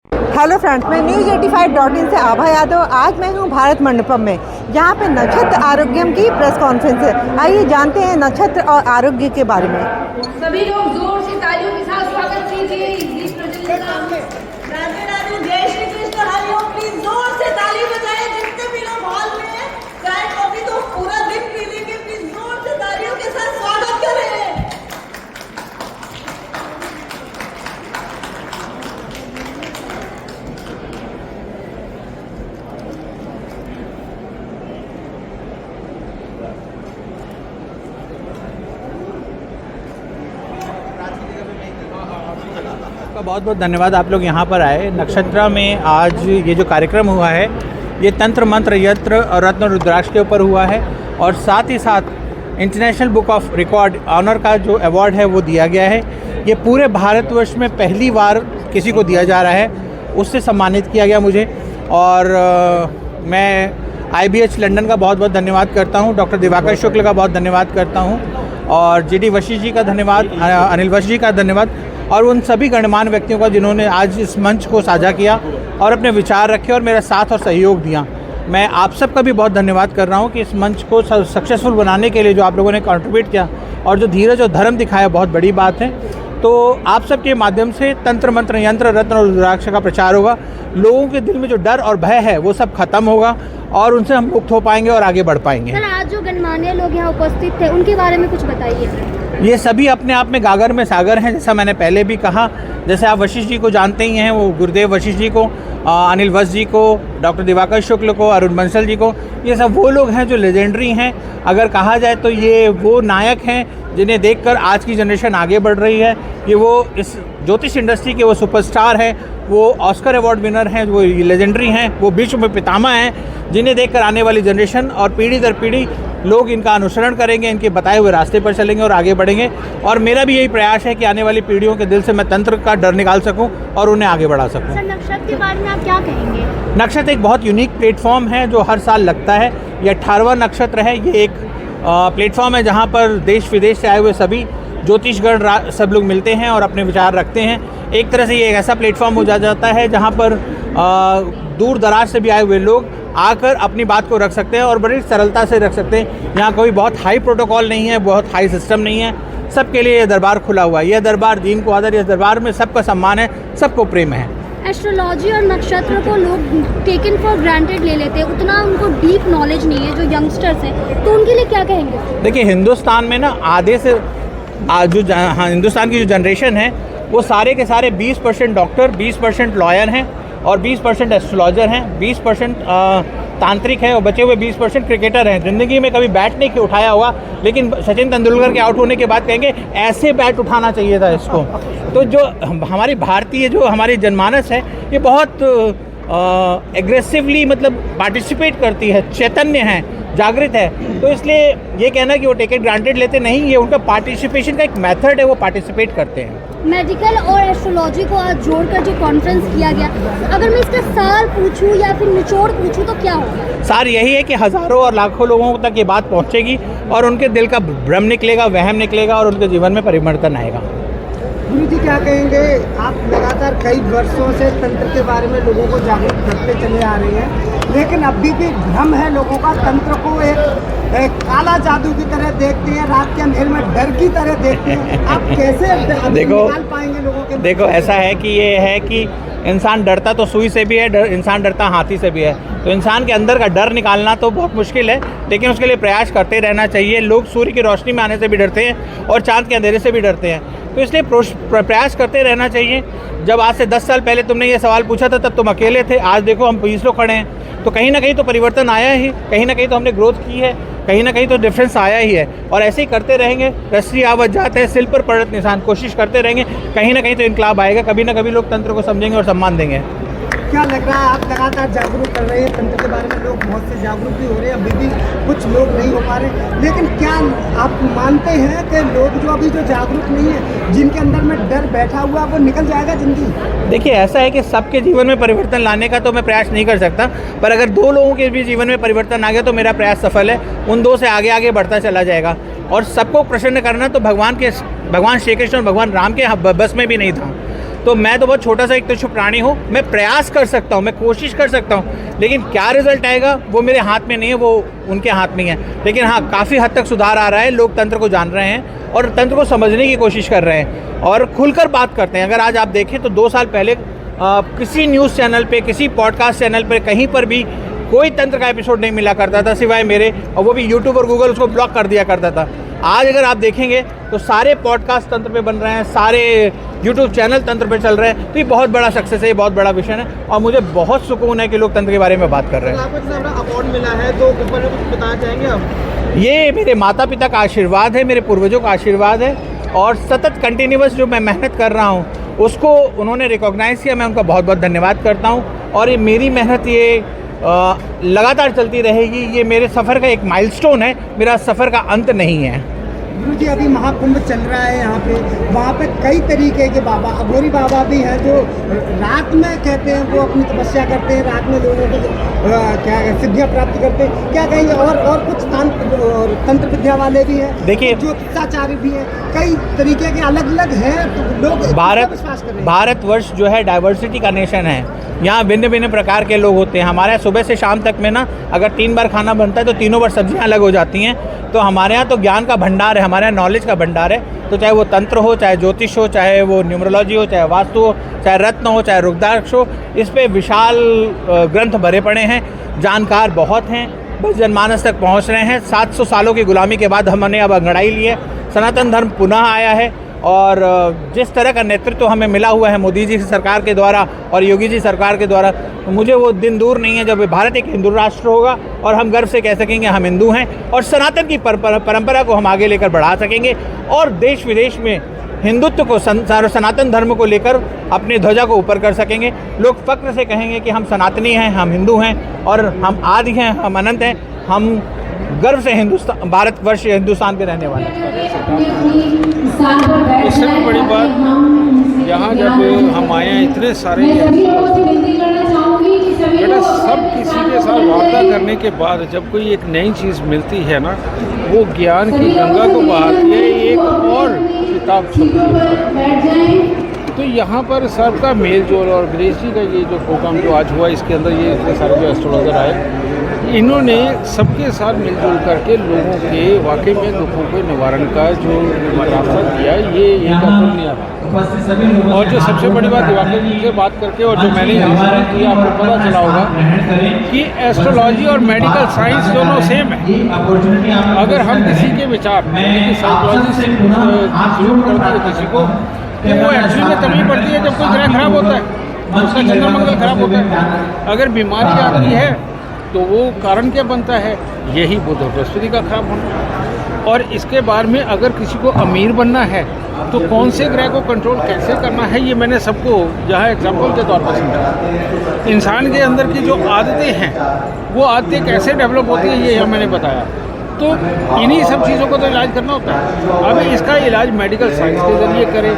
Hello friends, मैं News85.in से आभा यादव। आज मैं हूँ भारत मंडपम में, जहाँ पे नक्षत्र आरोग्यम की प्रेस कॉन्फ्रेंस है। आइए जानते हैं नक्षत्र और आरोग्य के बारे में। सभी लोग जोर से तालियों के साथ स्वागत कीजिए इस प्रेजेंटेशन में। राधे राधे, जय श्री कृष्ण, हरि ओम। प्लीज जोर से ताली बजाएं। जितने भी लोग हॉल में हैं, चाय कॉफी तो पूरा दिन पी लेंगे। प्लीज जोर से तालियों के साथ स्वागत करें। बहुत बहुत धन्यवाद, आप लोग यहाँ पर आए। नक्षत्रा में आज ये जो कार्यक्रम हुआ है, ये तंत्र मंत्र यंत्र और रत्न रुद्राक्ष के ऊपर हुआ है, और साथ ही साथ international book of record honour का जो अवार्ड है वो दिया गया है। ये पूरे भारतवर्ष में पहली बार किसी को दिया जा रहा है, उससे सम्मानित किया गया मुझे। और मैं IBH लंदन का बहुत बहुत धन्यवाद करता हूँ, डॉक्टर दिवाकर शुक्ल का बहुत धन्यवाद करता हूँ, और GD वशिष्ठ जी का धन्यवाद, अनिल वशिष्ठ जी का धन्यवाद, और उन सभी गणमान्य व्यक्तियों का जिन्होंने आज इस मंच को साझा किया और अपने विचार रखे और मेरा साथ और सहयोग दिया। मैं आप सबका भी बहुत धन्यवाद कर रहा हूँ कि इस मंच को सक्सेसफुल बनाने के लिए जो आप लोगों ने कंट्रीब्यूट किया और जो धीरज और धर्म दिखाया, बहुत बड़ी बात है। तो आप सबके माध्यम से तंत्र मंत्र यंत्र रत्न और रुद्राक्ष का प्रचार होगा। लोगों के दिल में जो डर और भय है वो सब खत्म होगा और उनसे हम मुक्त हो पाएंगे और आगे बढ़ पाएंगे। सर, आज जो गणमान्य लोग यहाँ उपस्थित थे उनके बारे में कुछ बताइए। ये सभी अपने आप में गागर में सागर हैं, जैसा मैंने पहले भी कहा। जैसे आप वशिष्ठ जी को जानते ही हैं, वो गुरुदेव वशिष्ठ जी को, अनिल वशिष्ठ जी को, डॉक्टर दिवाकर शुक्ल को, अरुण बंसल जी को, ये सब वो लोग हैं जो लेजेंडरी हैं। अगर कहा जाए तो ये वो नायक हैं जिन्हें देखकर आज की जनरेशन आगे बढ़ रही है। ये वो इस ज्योतिष इंडस्ट्री के वो सुपरस्टार हैं, वो ऑस्कर अवार्ड विनर हैं, वो लेजेंडरी हैं, वो विश्व में पितामह हैं, जिन्हें देखकर आने वाली जनरेशन और पीढ़ी दर पीढ़ी लोग इनका अनुसरण करेंगे, इनके बताए हुए रास्ते पर चलेंगे और आगे बढ़ेंगे। और मेरा भी यही प्रयास है कि आने वाली पीढ़ियों के दिल से मैं तंत्र का डर निकाल सकूं और उन्हें आगे बढ़ा सकूं। सर, नक्षत्र के बारे में आप क्या कहेंगे? नक्षत्र एक बहुत यूनिक प्लेटफॉर्म है जो हर साल लगता है। ये 18वां नक्षत्र है। ये एक प्लेटफॉर्म है जहाँ पर देश विदेश से आए हुए सभी ज्योतिषगण सब लोग मिलते हैं और अपने विचार रखते हैं। एक तरह से ये एक ऐसा प्लेटफॉर्म हो जाता है जहाँ पर दूर दराज से भी आए हुए लोग आकर अपनी बात को रख सकते हैं और बड़ी सरलता से रख सकते हैं। यहाँ कोई बहुत हाई प्रोटोकॉल नहीं है, बहुत हाई सिस्टम नहीं है। सबके लिए ये दरबार खुला हुआ है। यह दरबार दीन को आदर, इस दरबार में सबका सम्मान है, सबको प्रेम है। एस्ट्रोलॉजी और नक्षत्र को लोग टेकन फॉर ग्रांटेड ले लेते हैं, उतना उनको डीप नॉलेज नहीं है जो यंगस्टर्स हैं, तो उनके लिए क्या कहेंगे? देखिए, हिंदुस्तान में ना आधे से हिंदुस्तान की जो जनरेशन है वो सारे के सारे 20% डॉक्टर, 20% लॉयर हैं और 20% एस्ट्रोलॉजर हैं, 20% तांत्रिक है और बचे हुए 20% क्रिकेटर हैं। ज़िंदगी में कभी बैट नहीं उठाया होगा, लेकिन सचिन तेंदुलकर के आउट होने के बाद कहेंगे ऐसे बैट उठाना चाहिए था इसको। तो जो हमारी भारतीय जो हमारी जनमानस है ये बहुत एग्रेसिवली मतलब पार्टिसिपेट करती है, चैतन्य है, जागृत है। तो इसलिए ये कहना कि वो टेकन ग्रांटेड लेते नहीं, ये उनका पार्टिसिपेशन का एक मेथड है, वो पार्टिसिपेट करते हैं। मेडिकल और एस्ट्रोलॉजी को आज जोड़कर जो कॉन्फ्रेंस किया गया, अगर मैं इसका सार पूछूं या फिर निचोड़ पूछूं तो क्या होगा? सार यही है कि हज़ारों और लाखों लोगों तक ये बात पहुंचेगी और उनके दिल का भ्रम निकलेगा, वहम निकलेगा और उनके जीवन में परिवर्तन आएगा। गुरु जी क्या कहेंगे? आप लगातार कई वर्षों से तंत्र के बारे में लोगों को जागरूक करते चले आ रहे हैं, लेकिन अभी भी भ्रम है लोगों का। तंत्र को एक काला जादू की तरह देखते हैं, रात के अंधेरे में डर की तरह देखते हैं। आप कैसे निकाल पाएंगे लोगों के? देखो, ऐसा है कि ये है कि इंसान डरता तो सुई से भी है, इंसान डरता हाथी से भी है। तो इंसान के अंदर का डर निकालना तो बहुत मुश्किल है, लेकिन उसके लिए प्रयास करते रहना चाहिए। लोग सूर्य की रोशनी में आने से भी डरते हैं और चाँद के अंधेरे से भी डरते हैं, तो इसलिए प्रयास करते रहना चाहिए। जब आज से 10 साल पहले तुमने ये सवाल पूछा था तब तुम अकेले थे, आज देखो हम 20 लोग खड़े हैं। तो कहीं ना कहीं तो परिवर्तन आया ही, कहीं ना कहीं तो हमने ग्रोथ की है, कहीं ना कहीं तो डिफरेंस आया ही है। और ऐसे ही करते रहेंगे, रस्सी आवत जाते हैं, सिल पर पड़त निशान, कोशिश करते रहेंगे, कहीं ना कहीं तो इनकलाब आएगा। कभी ना कभी लोग तंत्र को समझेंगे और सम्मान देंगे। क्या लग रहा है, आप लगातार जागरूक कर रहे हैं तंत्र के बारे में, लोग बहुत से जागरूक भी हो रहे हैं, अभी भी कुछ लोग नहीं हो पा रहे, लेकिन क्या आप मानते हैं कि लोग जो अभी जो जागरूक नहीं है, जिनके अंदर में डर बैठा हुआ, वो निकल जाएगा जिंदगी? देखिए, ऐसा है कि सबके जीवन में परिवर्तन लाने का तो मैं प्रयास नहीं कर सकता, पर अगर 2 लोगों के भी जीवन में परिवर्तन आ गया तो मेरा प्रयास सफल है। उन 2 से आगे आगे बढ़ता चला जाएगा। और सबको प्रसन्न करना तो भगवान श्री कृष्ण और भगवान राम के बस में भी नहीं था। तो मैं तो बहुत छोटा सा एक तुच्छ प्राणी हूँ, मैं प्रयास कर सकता हूँ, मैं कोशिश कर सकता हूँ, लेकिन क्या रिजल्ट आएगा वो मेरे हाथ में नहीं है, वो उनके हाथ में ही है। लेकिन हाँ, काफ़ी हद तक सुधार आ रहा है, लोग तंत्र को जान रहे हैं और तंत्र को समझने की कोशिश कर रहे हैं और खुलकर बात करते हैं। अगर आज आप देखें तो 2 साल पहले किसी न्यूज़ चैनल पे, किसी पॉडकास्ट चैनल पे, कहीं पर भी कोई तंत्र का एपिसोड नहीं मिला करता था सिवाय मेरे, और वो भी यूट्यूब और गूगल उसको ब्लॉक कर दिया करता था। आज अगर आप देखेंगे तो सारे पॉडकास्ट तंत्र पे बन रहे हैं, सारे यूट्यूब चैनल तंत्र पे चल रहे हैं। तो ये बहुत बड़ा सक्सेस है, ये बहुत बड़ा विषय है और मुझे बहुत सुकून है कि लोग तंत्र के बारे में बात कर रहे हैं। आपको इतना बड़ा अवार्ड मिला है तो ऊपर में कुछ बताना चाहेंगे आप? ये मेरे माता पिता का आशीर्वाद है, मेरे पूर्वजों का आशीर्वाद है और सतत कंटिन्यूअस जो मैं मेहनत कर रहा हूँ उसको उन्होंने रिकॉग्नाइज़ किया। मैं उनका बहुत बहुत धन्यवाद करता हूँ और ये मेरी मेहनत ये लगातार चलती रहेगी। ये मेरे सफ़र का एक माइलस्टोन है, मेरा सफ़र का अंत नहीं है। गुरु जी, अभी महाकुंभ चल रहा है यहाँ पे, वहाँ पे कई तरीके के बाबा, अघोरी बाबा भी हैं जो रात में कहते हैं वो अपनी तपस्या करते हैं, रात में लोगों को क्या सिद्धियाँ प्राप्त करते हैं, क्या कहेंगे? और कुछ तंत्र विद्या वाले भी हैं, देखिए ज्योतिषाचार्य भी हैं, कई तरीके के अलग अलग हैं, तो लोग विश्वास कर रहे हैं। भारतवर्ष जो है डाइवर्सिटी का नेशन है, यहाँ भिन्न भिन्न प्रकार के लोग होते हैं। हमारे यहाँ सुबह से शाम तक में ना अगर 3 बार खाना बनता है तो तीनों बार सब्जियाँ अलग हो जाती हैं। तो हमारे यहाँ तो ज्ञान का भंडार है, हमारे यहाँ नॉलेज का भंडार है। तो चाहे वो तंत्र हो, चाहे ज्योतिष हो, चाहे वो न्यूमरोलॉजी हो, चाहे वास्तु हो, चाहे रत्न हो, चाहे रुद्राक्ष हो, इस पे विशाल ग्रंथ भरे पड़े हैं, जानकार बहुत हैं, बस जनमानस तक पहुँच रहे हैं। 700 सालों की गुलामी के बाद हमने अब अंगड़ाई ली है, सनातन धर्म पुनः आया है और जिस तरह का नेतृत्व हमें मिला हुआ है मोदी जी सरकार के द्वारा और योगी जी सरकार के द्वारा, तो मुझे वो दिन दूर नहीं है जब भारत एक हिंदू राष्ट्र होगा और हम गर्व से कह सकेंगे हम हिंदू हैं और सनातन की परंपरा को हम आगे लेकर बढ़ा सकेंगे और देश विदेश में हिंदुत्व को, सनातन धर्म को लेकर अपनी ध्वजा को ऊपर कर सकेंगे। लोग फक्र से कहेंगे कि हम सनातनी हैं, हम हिंदू हैं और हम आदि हैं, हम अनंत हैं, हम गर्व से हिंदुस्तान, भारतवर्ष, हिंदुस्तान के रहने वाले हैं। इससे भी बड़ी बात, यहाँ जब हम आए हैं इतने सारे बेटा, सब किसी के साथ वार्ता करने के बाद जब कोई एक नई चीज़ मिलती है ना, वो ज्ञान की गंगा को बहाती है, एक और किताब छपती है। तो यहाँ पर सबका मेल जोल और गणेश जी का ये जो प्रोग्राम जो आज हुआ, इसके अंदर ये इतने सारे जो एस्ट्रोलॉजर आए, इन्होंने सबके साथ मिलजुल करके लोगों के वाकई में दुखों के निवारण का जो रास्ता दिया, ये एक अपूर्णीय है। और जो सबसे बड़ी बात दिवाकर जी से बात करके और जो मैंने रिसर्च किया, आपको पता चला होगा कि एस्ट्रोलॉजी और मेडिकल साइंस दोनों सेम है। अगर हम किसी के विचार साइकोलॉजी से शुरू करते हैं किसी को, तो वो एक्चुअली में तभी पड़ती है जब कोई ग्रह खराब होता है, उसका चंद्र मंगल खराब होता है। अगर बीमारी आती है तो वो कारण क्या बनता है? यही बुध और बृहस्पति का खराब होना। और इसके बाद में अगर किसी को अमीर बनना है तो कौन से ग्रह को कंट्रोल कैसे करना है, ये मैंने सबको जहाँ एग्जाम्पल के तौर पर समझा। इंसान के अंदर की जो आदतें हैं वो आदतें कैसे डेवलप होती है, ये यहाँ मैंने बताया। तो इन्हीं सब चीज़ों को तो इलाज करना होता है। अब इसका इलाज मेडिकल साइंस के ज़रिए करें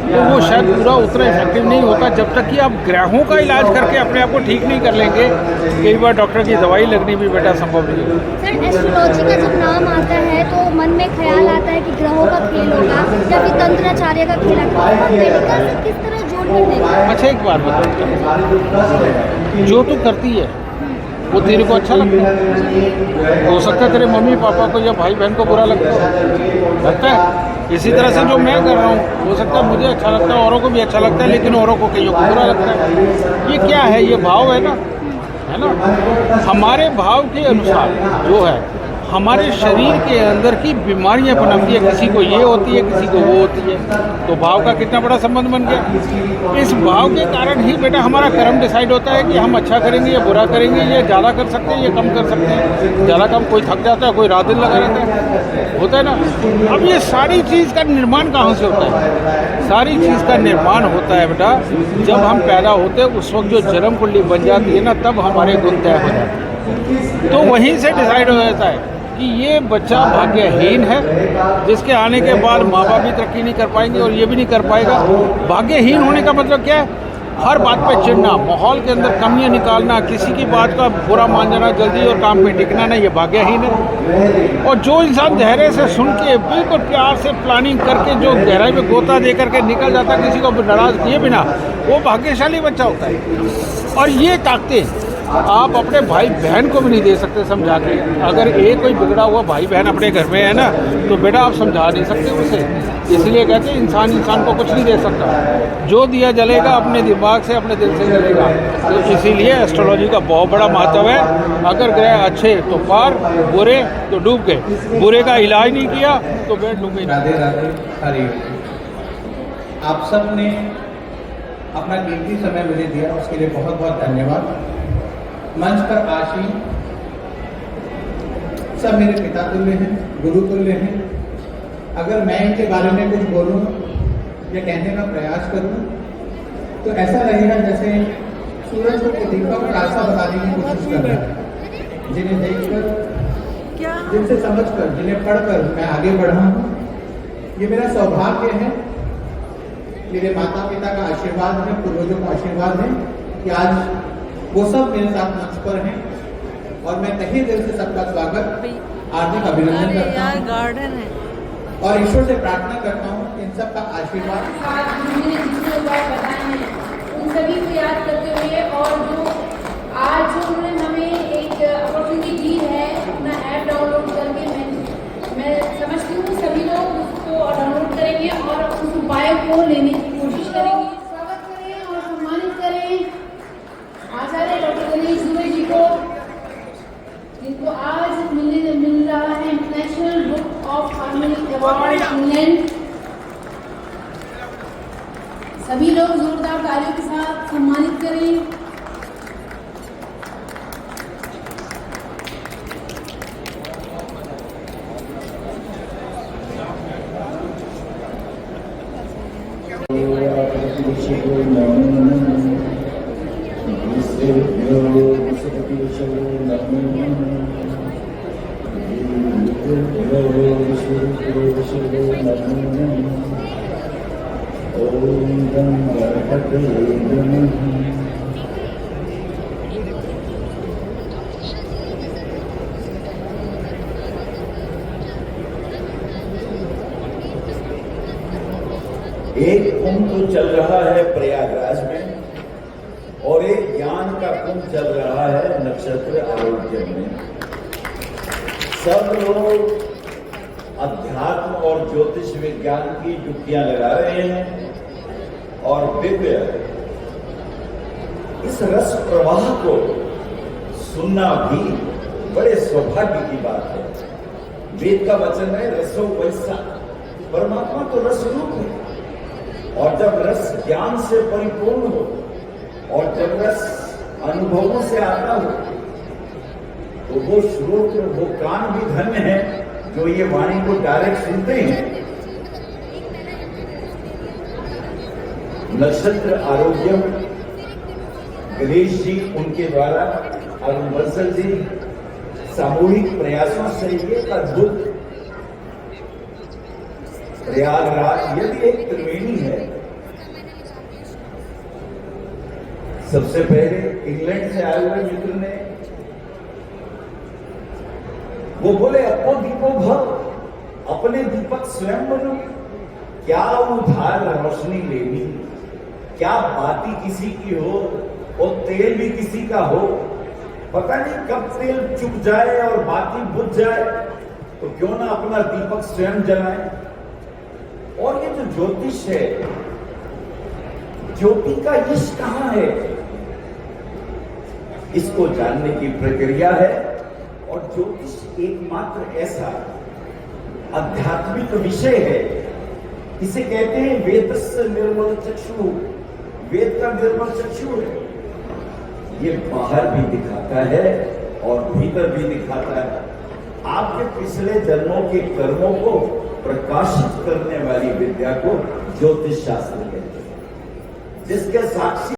तो वो शायद पूरा उतना इफेक्टिव नहीं होता जब तक कि आप ग्रहों का इलाज करके अपने आप को ठीक नहीं कर लेंगे। कई बार डॉक्टर की दवाई लगनी भी बेटा संभव नहीं है। सर, एस्ट्रोलॉजी का जब नाम आता है तो मन में ख्याल आता है कि ग्रहों का खेल होगा या फिर तंत्राचार्य का खेल होगा, और मेडिकल से किस तरह जोड़ कर देगा? अच्छा, एक बात बताओ, जो तू करती है वो तेरे को अच्छा लगता है? हो सकता है तेरे मम्मी पापा को या भाई बहन को बुरा लगता है। इसी तरह से जो मैं कर रहा हूँ, हो सकता है मुझे अच्छा लगता है, औरों को भी अच्छा लगता है, लेकिन औरों को कईयों को बुरा लगता है। ये क्या है? ये भाव है ना। हमारे भाव के अनुसार जो है हमारे शरीर के अंदर की बीमारियां पनपती है, किसी को ये होती है, किसी को वो होती है। तो भाव का कितना बड़ा संबंध बन गया। इस भाव के कारण ही बेटा हमारा कर्म डिसाइड होता है कि हम अच्छा करेंगे या बुरा करेंगे, ये ज़्यादा कर सकते हैं, ये कम कर सकते हैं। ज़्यादा कम कोई थक जाता है, कोई रात दिन लगा रहता है, होता है ना। अब ये सारी चीज़ का निर्माण कहाँ से होता है? सारी चीज़ का निर्माण होता है बेटा जब हम पैदा होते हैं, उस वक्त जो जन्म कुंडली बन जाती है ना, तब हमारे गुण तय हो जाते हैं। तो वहीं से डिसाइड हो जाता है कि ये बच्चा भाग्यहीन है, जिसके आने के बाद माँ बाप भी तरक्की नहीं कर पाएंगे और ये भी नहीं कर पाएगा। भाग्यहीन होने का मतलब क्या है? हर बात पे चिढ़ना, माहौल के अंदर कमियां निकालना, किसी की बात का बुरा मान जाना जल्दी और काम पे टिकना ना, ये भाग्यहीन है। और जो इंसान धैर्य से सुन के बिल्कुल प्यार से प्लानिंग करके जो गहराई में गोता दे करके निकल जाता किसी को नाराज किए बिना, वो भाग्यशाली बच्चा होता है। और ये ताकतें आप अपने भाई बहन को भी नहीं दे सकते समझा के। अगर एक कोई बिगड़ा हुआ भाई बहन अपने घर में है ना, तो बेटा आप समझा नहीं सकते उसे। इसलिए कहते हैं इंसान को कुछ नहीं दे सकता, जो दिया जलेगा अपने दिमाग से, अपने दिल से जलेगा। तो इसीलिए एस्ट्रोलॉजी का बहुत बड़ा महत्व है। अगर ग्रह अच्छे तो पार, बुरे तो डूब गए। बुरे का इलाज नहीं किया तो बेट डूबे। राधे राधे, हरे। आप सब ने अपना कीमती समय मुझे दिया, उसके लिए बहुत बहुत धन्यवाद। मंच पर आशीन सब मेरे पिता तुल्य हैं, गुरु तुल्य हैं। अगर मैं इनके बारे में कुछ बोलूं या कहने का प्रयास करूं तो ऐसा लगेगा जैसे सूरज को दीपक का रास्ता बताने की कोशिश कर रहा है। जिन्हें देखकर, जिनसे समझकर, जिन्हें पढ़कर मैं आगे बढ़ा हूं, ये मेरा सौभाग्य है। मेरे माता पिता का आशीर्वाद है, पूर्वजों का आशीर्वाद है कि आज वो सब मेरे साथ मंच पर हैं। और मैं तहे दिल से सबका स्वागत, हार्दिक अभिनंदन करता हूँ। गार्डन है और ईश्वर से प्रार्थना करता हूँ इन सब का आशीर्वाद। जितने उपाय बताए हैं उन सभी को याद करते हुए, और जो आज जो उन्होंने हमें एक अपॉर्चुनिटी दी है अपना ऐप डाउनलोड करके, मैं समझती हूँ सभी लोग उसको डाउनलोड करेंगे और उस उपाय को लेने की कोशिश करेंगे। स्वागत करें और सम्मानित करें आचार्य डॉक्टर गणेश दुबे जी को, जिनको आज मिल रहा है international book of harmony award England. सभी लोग जोरदार तालियों के साथ सम्मानित करें। एक कुंभ तो चल रहा है प्रयागराज में और एक ज्ञान का कुंभ चल रहा है नक्षत्र आरोग्य में। सब लोग अध्यात्म और ज्योतिष विज्ञान की डुबकियां लगा रहे हैं और दिव्य इस रस प्रवाह को सुनना भी बड़े सौभाग्य की बात है। वेद का वचन है रसो वैसा, परमात्मा तो रस रूप है। और जब रस ज्ञान से परिपूर्ण हो और जब रस अनुभवों से आता हो तो वो श्रोत्र, वो कान भी धन्य है जो ये वाणी को डायरेक्ट सुनते हैं। नक्षत्र आरोग्यम गणेश जी, उनके द्वारा अरुण बंसल जी सामूहिक प्रयासों से एक अद्भुत प्रयागराज यदि एक त्रिवेणी है। सबसे पहले इंग्लैंड से आए हुए मित्र ने वो बोले अपो दीपो भव, अपने दीपक स्वयं बनो। क्या उधार रोशनी लेनी, क्या बाती किसी की हो और तेल भी किसी का हो। पता नहीं कब तेल चुक जाए और बाती बुझ जाए, तो क्यों ना अपना दीपक स्वयं जलाएं। और ये जो ज्योतिष है, ज्योति का यश कहां है, इसको जानने की प्रक्रिया है। और ज्योतिष एकमात्र ऐसा आध्यात्मिक विषय है, इसे कहते हैं वेदस्य निर्मल चक्षु। वेद का निर्मल चक्षु है, ये बाहर भी दिखाता है और भीतर भी दिखाता है। आपके पिछले जन्मों के कर्मों को प्रकाशित करने वाली विद्या को ज्योतिष शास्त्र कहते हैं, जिसके साक्षी